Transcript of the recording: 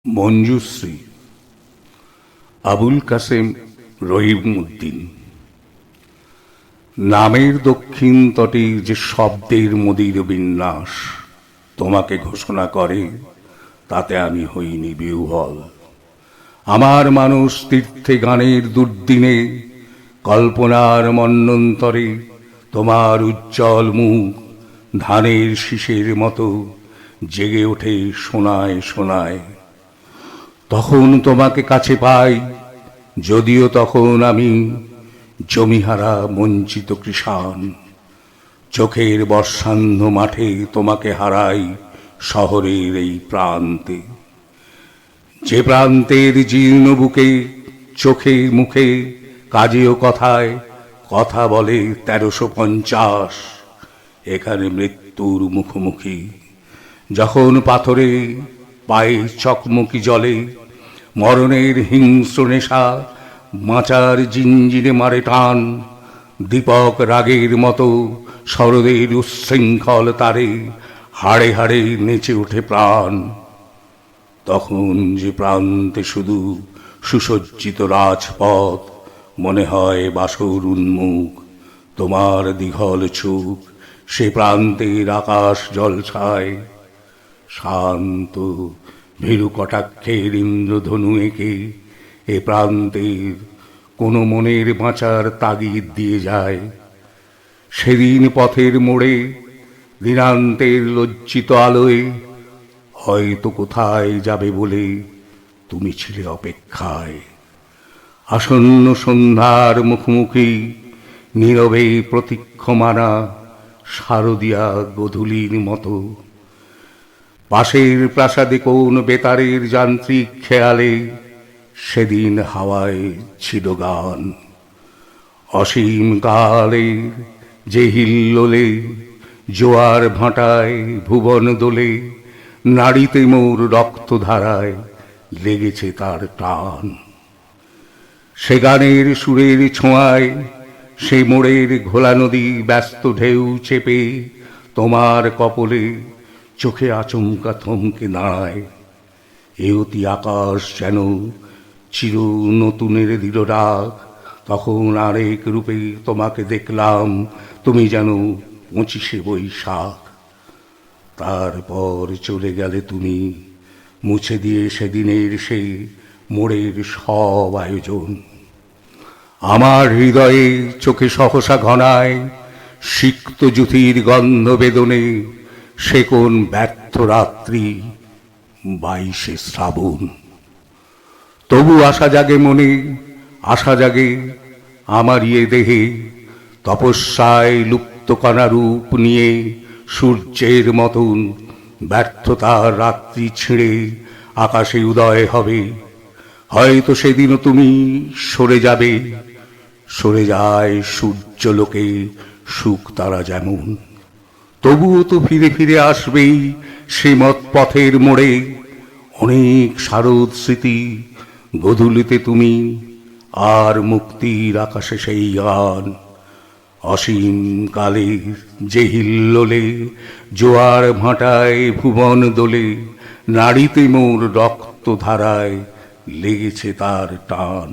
মঞ্জুশ্রী আবুল কাসেম রহিমউদ্দিন। নামের দক্ষিণ তটে যে শব্দের মদির বিন্যাস তোমাকে ঘোষণা করে, তাতে আমি হইনি বিহ্বল। আমার মানুষ তীর্থে গানের দুর্দিনে, কল্পনার মন্বন্তরে তোমার উজ্জ্বল মুখ ধানের শীষের মতো জেগে ওঠে সোনায় সোনায়। তখন তোমাকে কাছে পাই, যদিও তখন আমি জমিহারা বঞ্চিত কৃষাণ। চোখের বর্ষান্ধ মাঠে তোমাকে হারাই শহরের এই প্রান্তে, যে প্রান্তের জীর্ণ বুকে চোখে মুখে কাজে ও কথায় কথা বলে 1350। এখানে মৃত্যুর মুখোমুখি, যখন পাথরে পায়ে চকমকি জলে মরণের হিংস্র নেশা মাচার জিঞ্জিরে মারে টান। দীপক রাগের মতো শরদের উচ্ছৃঙ্খল তারে হাড়ে হাড়ে নেচে ওঠে প্রাণ। তখন যে প্রান্তে শুধু সুসজ্জিত রাজপথ মনে হয় বাসর উন্মুখ, তোমার দীঘল চোখ সে প্রান্তের আকাশ জলছায়। শান্ত ভীরু কটাক্ষের ইন্দ্রধনু এঁকে এ প্রান্তের কোন মনের বাঁচার তাগিদ দিয়ে যায়। সেদিন পথের মোড়ে দিনান্তের লজ্জিত আলোয় হয়তো কোথায় যাবে বলে তুমি ছিলে অপেক্ষায়। আসন্ন সন্ধ্যার মুখোমুখি নীরবে প্রতীক্ষমানা শারদিয়া গোধূলির মতো। পাশের প্রাসাদে কোন বেতারের যান্ত্রিক খেয়ালে সেদিন হাওয়ায় ছিল গান। অসীম কালের যে হিল্লোলে জোয়ার ভাঁটায় ভুবন দোলে, নাড়িতে মোর রক্তধারায় লেগেছে তার টান। সে গানের সুরের ছোঁয়ায় সে মোড়ের ঘোলা নদী ব্যস্ত ঢেউ চেপে তোমার কপলে চোখে আচমকা থমকে দাঁড়ায়। এ অতি আকাশ যেন চির নতুনের দিল ডাক। তখন আরেক রূপে তোমাকে দেখলাম, তুমি যেন 25শে বৈশাখ। তারপর চলে গেলে তুমি, মুছে দিয়ে সেদিনের সেই মোড়ের সব আয়োজন। আমার হৃদয়ে চোখে সহসা ঘনায় সিক্ত জুথির গন্ধ বেদনে। সে কোন ব্যর্থ রাত্রি 22শে শ্রাবণ। তবু আশা জাগে মনে, আশা জাগে আমার এ দেহে। তপস্যায় লুপ্তকণা রূপ নিয়ে সূর্যের মতন ব্যর্থতার রাত্রি ছিঁড়ে আকাশে উদয় হবে। হয়তো সেদিনও তুমি সরে যাবে, সরে যায় সূর্যলোকে সুখ তারা যেমন। তবুও তো ফিরে ফিরে আসবেই সে মত পথের মোড়ে। অনেক শারদ স্মৃতি গোধূলিতে তুমি, আর মুক্তির আকাশে সেই গান। অসীম কালের যে হিল্লোলে জোয়ার ভাঁটায় ভুবন দোলে, নাড়িতে মোর রক্তধারায় লেগেছে তার টান।